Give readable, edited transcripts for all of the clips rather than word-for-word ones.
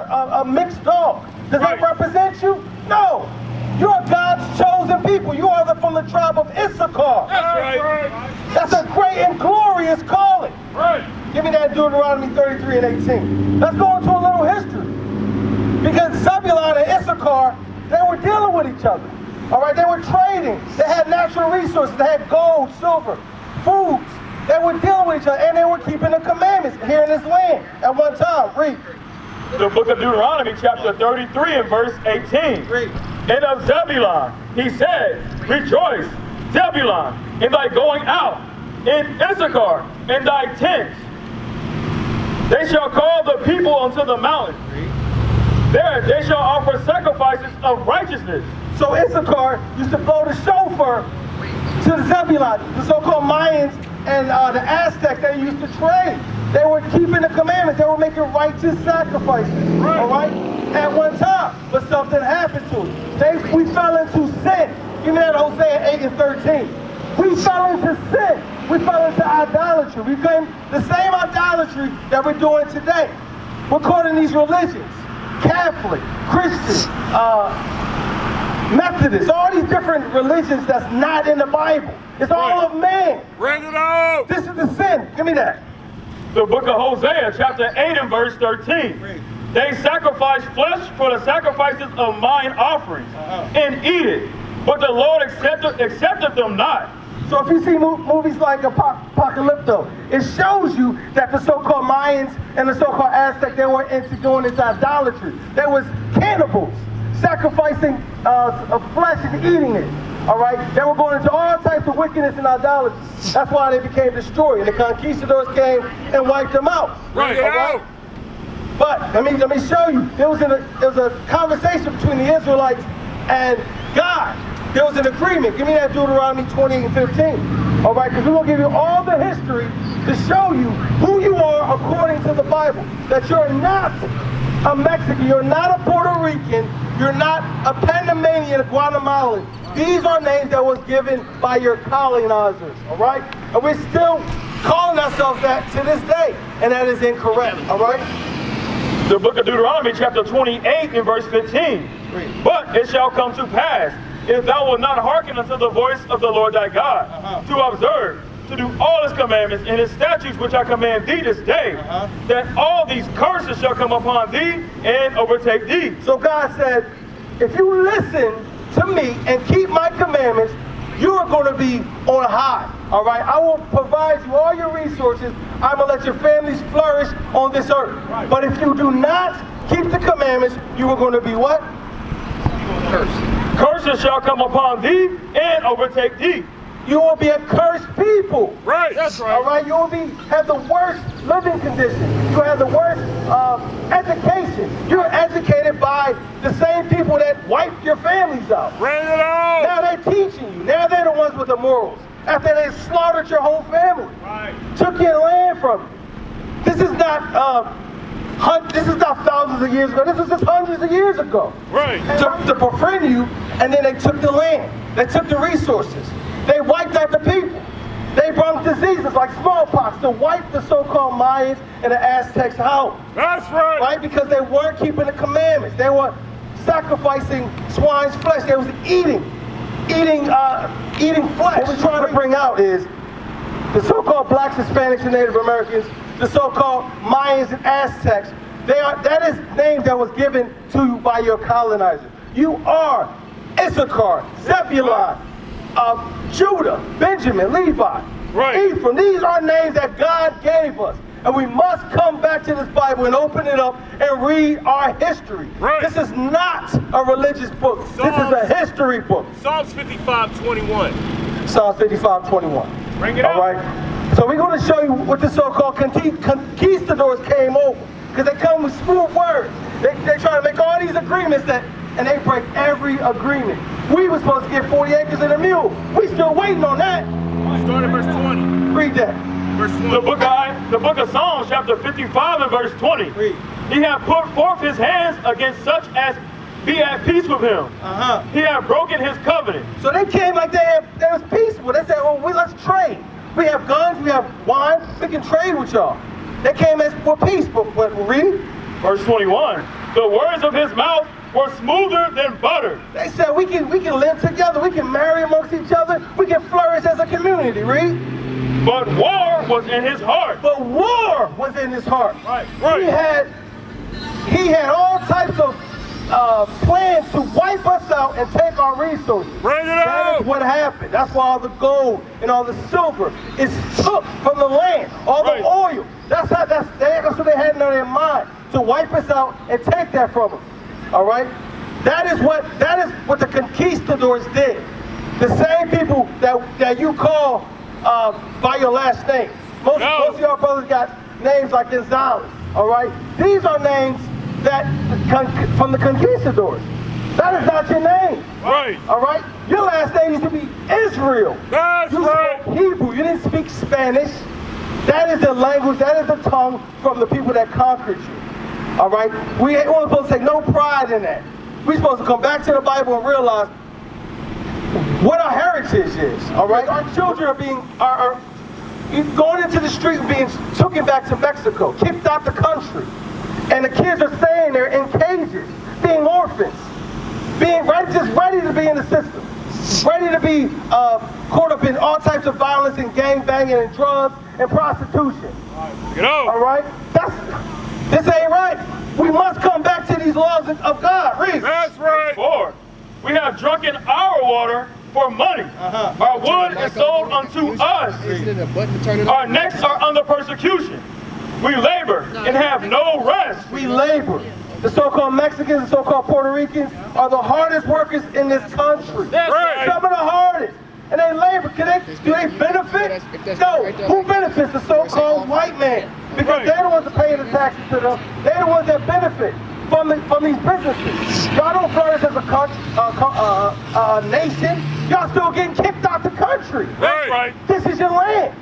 a mixed dog. Does that represent you? No. You are God's chosen people. You are from the tribe of Issachar. That's right. That's a great and glorious calling. Right. Give me that Deuteronomy 33 and 18. Let's go into a little history. Because Zebulun and Issachar, they were dealing with each other. All right, they were trading. They had natural resources. They had gold, silver, foods. They were dealing with each other, and they were keeping the commandments here in this land at one time. Read. The book of Deuteronomy, chapter 33 and verse 18. Read. And of Zebulun, he said, rejoice, Zebulun, in thy going out, in Issachar, in thy tents. They shall call the people unto the mountain. There they shall offer sacrifices of righteousness. So Issachar used to blow the shofar to the Zebulun, the so-called Mayans and the Aztecs. They used to trade. They were keeping the commandments. They were making righteous sacrifices. Right. All right? At one time. But something happened to us. We fell into sin. Give me that Hosea 8 and 13. We fell into sin. We fell into idolatry. We became the same idolatry that we're doing today. We're caught in these religions. Catholic, Christian, Methodist, all these different religions that's not in the Bible. It's all of man. Bring it out. This is the sin. Give me that. The book of Hosea, chapter 8 and verse 13. They sacrifice flesh for the sacrifices of mine offerings and eat it, but the Lord accepteth them not. So if you see movies like Apocalypto, it shows you that the so-called Mayans and the so-called Aztecs, they were into doing this idolatry. There was cannibals sacrificing flesh and eating it. All right? They were going into all types of wickedness and idolatry. That's why they became destroyed. And the conquistadors came and wiped them out. Right. All right? But let me show you. There was a conversation between the Israelites and God. There was an agreement. Give me that Deuteronomy 20 and 15. All right, because we're going to give you all the history to show you who you are according to the Bible. That you're not a Mexican, you're not a Puerto Rican, you're not a Panamanian, a Guatemalan. These are names that was given by your colonizers, all right? And we're still calling ourselves that to this day, and that is incorrect, all right? The book of Deuteronomy, chapter 28 and verse 15. But it shall come to pass, if thou wilt not hearken unto the voice of the Lord thy God, to observe, to do all his commandments and his statutes which I command thee this day, that all these curses shall come upon thee and overtake thee. So God said, if you listen to me and keep my commandments, you are going to be on high, all right? I will provide you all your resources. I'm going to let your families flourish on this earth. Right. But if you do not keep the commandments, you are going to be what? Cursed. Curses shall come upon thee and overtake thee. You will be a cursed people. Right. That's right. All right. You will have the worst living conditions. You will have the worst education. You're educated by the same people that wiped your families out. Bring it out. Now they're teaching you. Now they're the ones with the morals. After they slaughtered your whole family, took your land from you. This is not thousands of years ago. This is just hundreds of years ago. Right. To befriend you, and then they took the land. They took the resources. They wiped out the people. They brought diseases like smallpox to wipe the so-called Mayans and the Aztecs out. That's right. Right? Because they weren't keeping the commandments. They were sacrificing swine's flesh. They was eating flesh. What we're trying to bring out is the so-called blacks, Hispanics, and Native Americans, the so-called Mayans and Aztecs. That is names that was given to you by your colonizers. You are Issachar, Zebulun, Judah, Benjamin, Levi, Ephraim. These are names that God gave us. And we must come back to this Bible and open it up and read our history. Right. This is not a religious book. This is a history book. Psalms 55:21. Psalms 55:21. Bring it up. All right. So we're going to show you what the so-called conquistadors came over. Because they come with smooth words. They try to make all these agreements and they break every agreement. We were supposed to get 40 acres and a mule. We still waiting on that. Start at verse 20. Read that. Verse 20. The book of Psalms, chapter 55 and verse 20. Read. He hath put forth his hands against such as be at peace with him. He hath broken his covenant. So they came like they was peaceful. They said, well, let's trade. We have guns, we have wine, we can trade with y'all. They came as for peace, but read. Verse 21. The words of his mouth were smoother than butter. They said we can live together, we can marry amongst each other, we can flourish as a community, read. But war was in his heart. But war was in his heart. Right. He had all types of plans to wipe us out and take our resources. Bring it That out! is what happened. That's why all the gold and all the silver is took from the land. All the oil. That's what they had in their mind, to wipe us out and take that from us. All right. That is what the conquistadors did. The same people that you call by your last name. Most of y'all brothers got names like Gonzalez. All right. These are names from the conquistadors. That is not your name. Right. All right? Your last name used to be Israel. That's you spoke Hebrew. You didn't speak Spanish. That is the language, that is the tongue from the people that conquered you. All right? We're supposed to take no pride in that. We're supposed to come back to the Bible and realize what our heritage is. All right? Our children are going into the street and being taken back to Mexico, kicked out the country. And the kids are staying there in cages, being orphans, being just ready to be in the system, ready to be caught up in all types of violence and gang banging and drugs and prostitution. All right? This ain't right. We must come back to these laws of God. Read. That's right. 4. We have drunken our water for money. Our wood is sold unto us. Our necks are under persecution. We labor and have no rest. We labor. The so-called Mexicans, the so-called Puerto Ricans are the hardest workers in this country. That's right. Some of the hardest. And they labor. Do they benefit? No. Who benefits? The so-called white man. Because they're the ones that pay the taxes to them. They're the ones that benefit from these businesses. Y'all don't flourish as a nation. Y'all still getting kicked out the country. That's right. This is your land.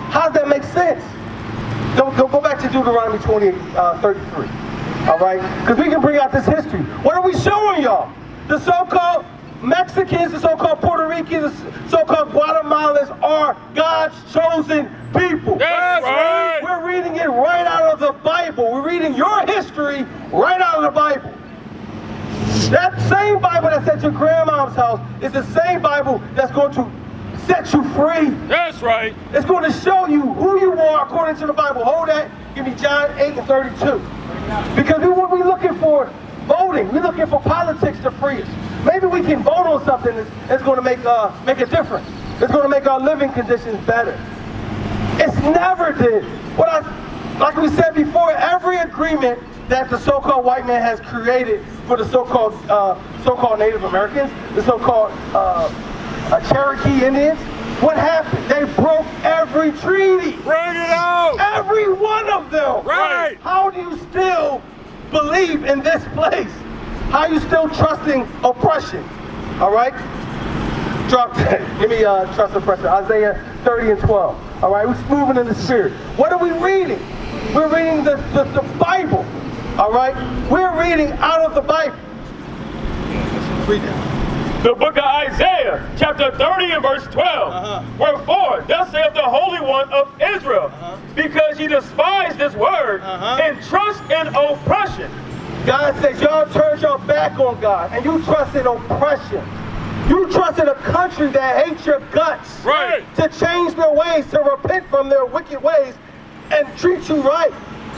How does that make sense? Go back to Deuteronomy 28:33. All right? Because we can bring out this history. What are we showing y'all? The so-called Mexicans, the so-called Puerto Ricans, the so-called Guatemalans are God's chosen people. That's right. We're reading it right out of the Bible. We're reading your history right out of the Bible. That same Bible that's at your grandma's house is the same Bible that's going to set you free. That's right. It's going to show you who you are according to the Bible. Hold that. Give me John 8:32. Because we're looking for voting. We're looking for politics to free us. Maybe we can vote on something that's going to make a difference. It's going to make our living conditions better. It's never did. Like we said before, every agreement that the so-called white man has created for the so-called Native Americans, the so-called Cherokee Indians, what happened? They broke every treaty. Bring it out! Every one of them. Right. How do you still believe in this place? How are you still trusting oppression? All right? Drop that. Give me trust oppression. Isaiah 30:12. All right? We're moving in the spirit. What are we reading? We're reading the Bible. All right? We're reading out of the Bible. Read that. The book of Isaiah, chapter 30 and verse 12. Wherefore, thus saith the Holy One of Israel, because ye despise this word and trust in oppression. God says y'all turned your back on God and you trust in oppression. You trust in a country that hates your guts. Right. To change their ways, to repent from their wicked ways and treat you right.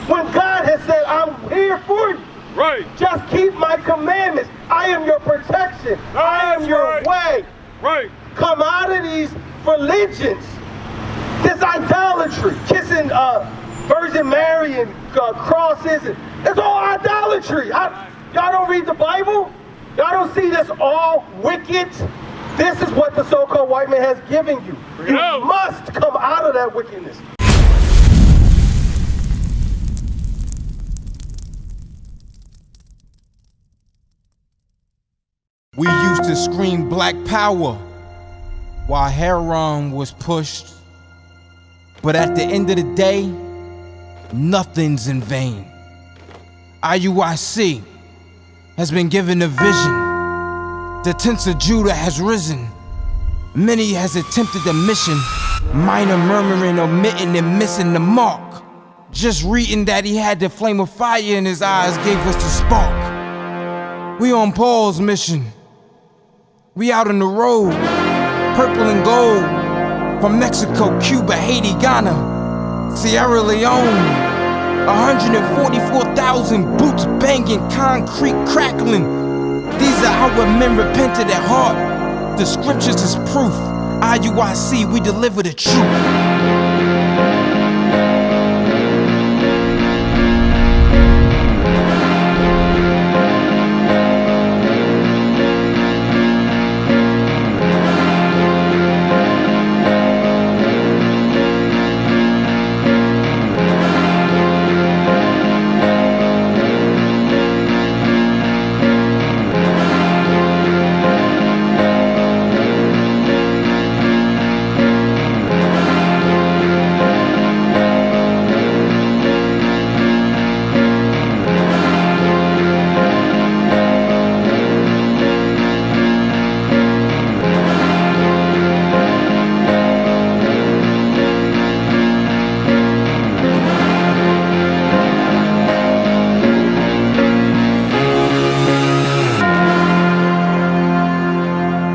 When God has said, I'm here for you. Right. Just keep my commandments. I am your protection. I am your way. Right. Come out of these religions. This idolatry, kissing Virgin Mary and crosses. It's all idolatry. Y'all don't read the Bible? Y'all don't see this all wicked? This is what the so-called white man has given you. You must come out of that wickedness. We used to scream black power while heroin was pushed. But at the end of the day, nothing's in vain. IUIC has been given a vision. The tents of Judah has risen. Many has attempted the mission, minor murmuring, omitting, and missing the mark. Just reading that he had the flame of fire in his eyes gave us the spark. We on Paul's mission. We out on the road, purple and gold, from Mexico, Cuba, Haiti, Ghana, Sierra Leone. 144,000 boots banging, concrete crackling. These are our men repented at heart. The scriptures is proof. IUIC, we deliver the truth.